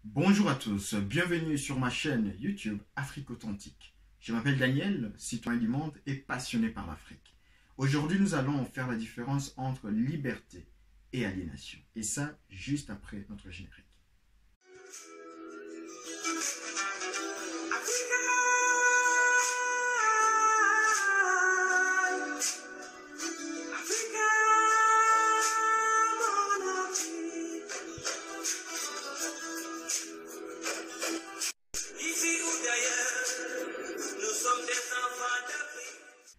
Bonjour à tous, bienvenue sur ma chaîne YouTube Afrique Authentique. Je m'appelle Daniel, citoyen du monde et passionné par l'Afrique. Aujourd'hui, nous allons faire la différence entre liberté et aliénation. Et ça, juste après notre générique.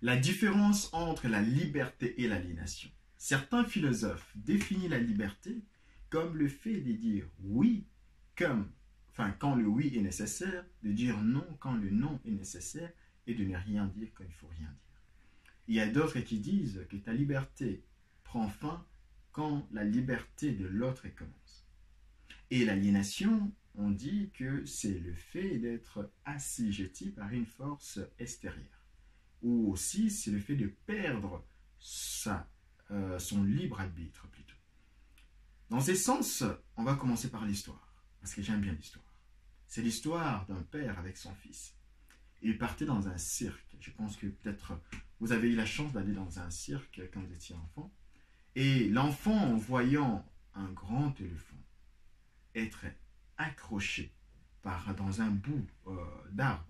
La différence entre la liberté et l'aliénation. Certains philosophes définissent la liberté comme le fait de dire oui quand le oui est nécessaire, de dire non quand le non est nécessaire et de ne rien dire quand il ne faut rien dire. Il y a d'autres qui disent que ta liberté prend fin quand la liberté de l'autre commence. Et l'aliénation, on dit que c'est le fait d'être assujetti par une force extérieure. Ou aussi, c'est le fait de perdre son libre arbitre plutôt. Dans ce sens, on va commencer par l'histoire, parce que j'aime bien l'histoire. C'est l'histoire d'un père avec son fils. Il partait dans un cirque. Je pense que peut-être vous avez eu la chance d'aller dans un cirque quand vous étiez enfant. Et l'enfant, en voyant un grand éléphant être accroché dans un bout d'arbre,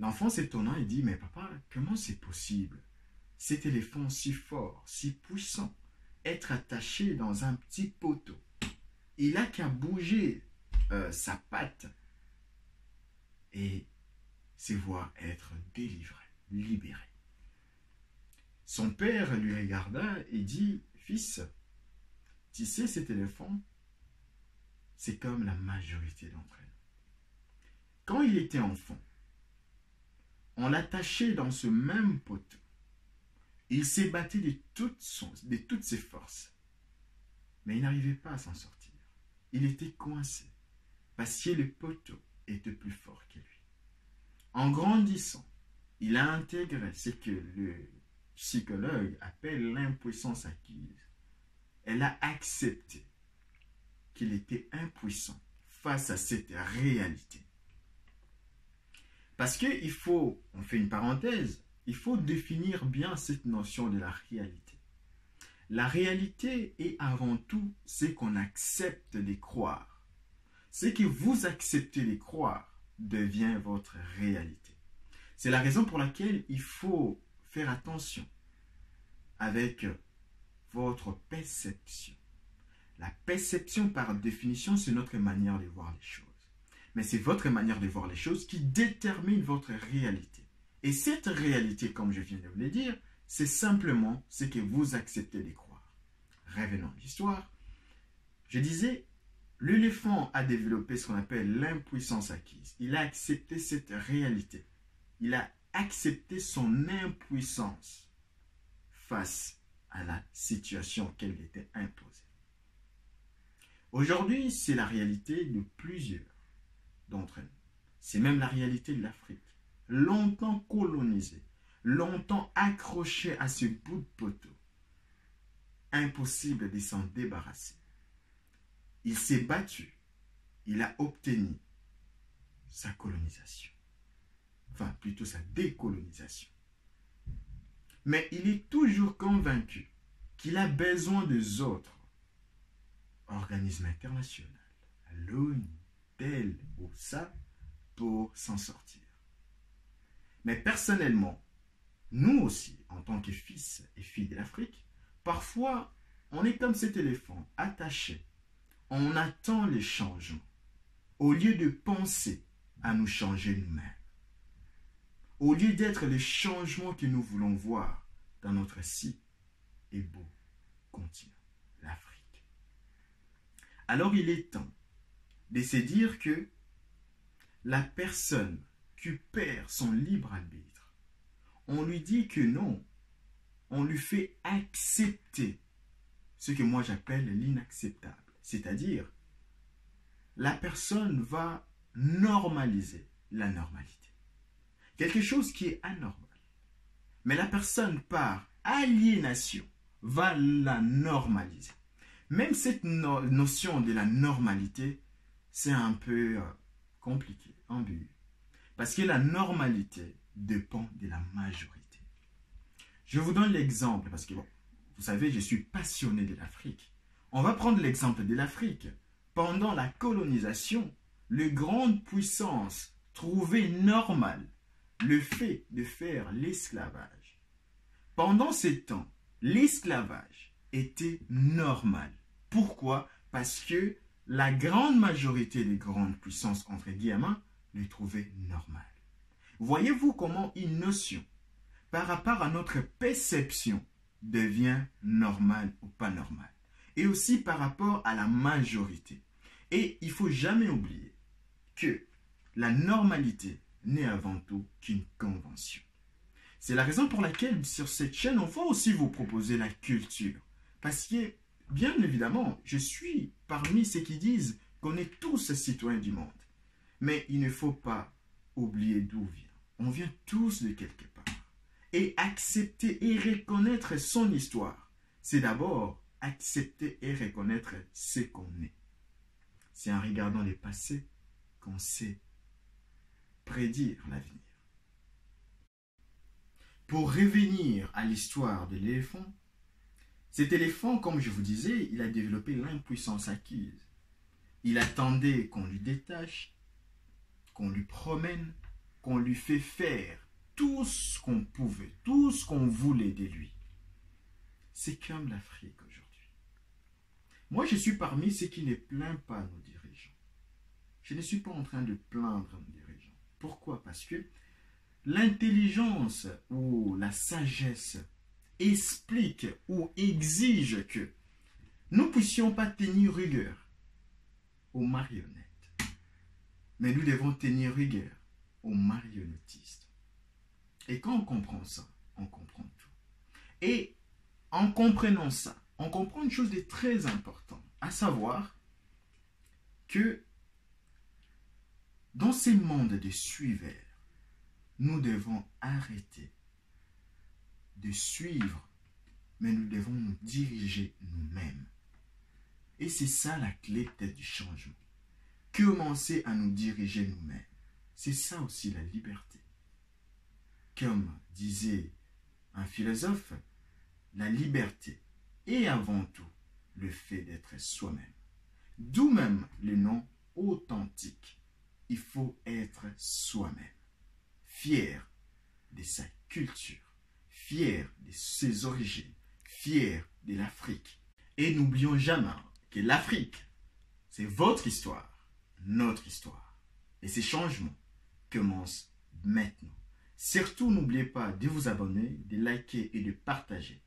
l'enfant s'étonnant et dit « Mais papa, comment c'est possible? Cet éléphant si fort, si puissant, être attaché dans un petit poteau. Il n'a qu'à bouger sa patte et se voir être délivré, libéré. » Son père lui regarda et dit « Fils, tu sais, cet éléphant, c'est comme la majorité d'entre elles. Quand il était enfant, on l'attachait dans ce même poteau. Il s'est battu de toutes ses forces. Mais il n'arrivait pas à s'en sortir. Il était coincé parce que le poteau était plus fort que lui. En grandissant, il a intégré ce que le psychologue appelle l'impuissance acquise. Elle a accepté qu'il était impuissant face à cette réalité. Parce qu'il faut, on fait une parenthèse, il faut définir bien cette notion de la réalité. La réalité est avant tout ce qu'on accepte de croire. Ce que vous acceptez de croire devient votre réalité. C'est la raison pour laquelle il faut faire attention avec votre perception. La perception, par définition, c'est notre manière de voir les choses. Mais c'est votre manière de voir les choses qui détermine votre réalité. Et cette réalité, comme je viens de vous le dire, c'est simplement ce que vous acceptez de croire. Revenons à l'histoire. Je disais, l'éléphant a développé ce qu'on appelle l'impuissance acquise. Il a accepté cette réalité. Il a accepté son impuissance face à la situation qu'elle était imposée. Aujourd'hui, c'est la réalité de plusieurs d'entre nous. C'est même la réalité de l'Afrique. Longtemps colonisée, longtemps accrochée à ce bout de poteau. Impossible de s'en débarrasser. Il s'est battu. Il a obtenu sa colonisation. Enfin, plutôt sa décolonisation. Mais il est toujours convaincu qu'il a besoin des autres organismes internationaux, l'ONU, tel ou ça, pour s'en sortir. Mais personnellement, nous aussi, en tant que fils et filles de l'Afrique, parfois, on est comme cet éléphant, attaché. On attend les changements, au lieu de penser à nous changer nous-mêmes. Au lieu d'être les changements que nous voulons voir dans notre si et beau continent, l'Afrique. Alors il est temps de se dire que la personne qui perd son libre arbitre, on lui dit que non, on lui fait accepter ce que moi j'appelle l'inacceptable. C'est-à-dire, la personne va normaliser la normalité. Quelque chose qui est anormal. Mais la personne, par aliénation, va la normaliser. Même cette notion de la normalité, c'est un peu compliqué, ambigu. Parce que la normalité dépend de la majorité. Je vous donne l'exemple parce que, bon, vous savez, je suis passionné de l'Afrique. On va prendre l'exemple de l'Afrique. Pendant la colonisation, les grandes puissances trouvaient normal le fait de faire l'esclavage. Pendant ces temps, l'esclavage était normal. Pourquoi? Parce que la grande majorité des grandes puissances, entre guillemets, le trouvaient normal. Voyez-vous comment une notion, par rapport à notre perception, devient normale ou pas normale. Et aussi par rapport à la majorité. Et il ne faut jamais oublier que la normalité n'est avant tout qu'une convention. C'est la raison pour laquelle sur cette chaîne, on va aussi vous proposer la culture. Parce que, bien évidemment, je suis parmi ceux qui disent qu'on est tous citoyens du monde. Mais il ne faut pas oublier d'où on vient. On vient tous de quelque part. Et accepter et reconnaître son histoire, c'est d'abord accepter et reconnaître ce qu'on est. C'est en regardant le passé qu'on sait prédire l'avenir. Pour revenir à l'histoire de l'éléphant, cet éléphant, comme je vous disais, il a développé l'impuissance acquise. Il attendait qu'on lui détache, qu'on lui promène, qu'on lui fait faire tout ce qu'on pouvait, tout ce qu'on voulait de lui. C'est comme l'Afrique aujourd'hui. Moi, je suis parmi ceux qui ne plaignent pas nos dirigeants. Je ne suis pas en train de plaindre nos dirigeants. Pourquoi? Parce que l'intelligence ou la sagesse explique ou exige que nous ne puissions pas tenir rigueur aux marionnettes. Mais nous devons tenir rigueur aux marionnettistes. Et quand on comprend ça, on comprend tout. Et en comprenant ça, on comprend une chose de très importante, à savoir que dans ces mondes de suiveurs, nous devons arrêter de suivre, mais nous devons nous diriger nous-mêmes. Et c'est ça la clé peut-être du changement. Commencer à nous diriger nous-mêmes. C'est ça aussi la liberté. Comme disait un philosophe, la liberté est avant tout le fait d'être soi-même. D'où même le nom authentique. Il faut être soi-même. Fier de sa culture, fier de ses origines, fier de l'Afrique. Et n'oublions jamais que l'Afrique, c'est votre histoire, notre histoire. Et ces changements commencent maintenant. Surtout, n'oubliez pas de vous abonner, de liker et de partager.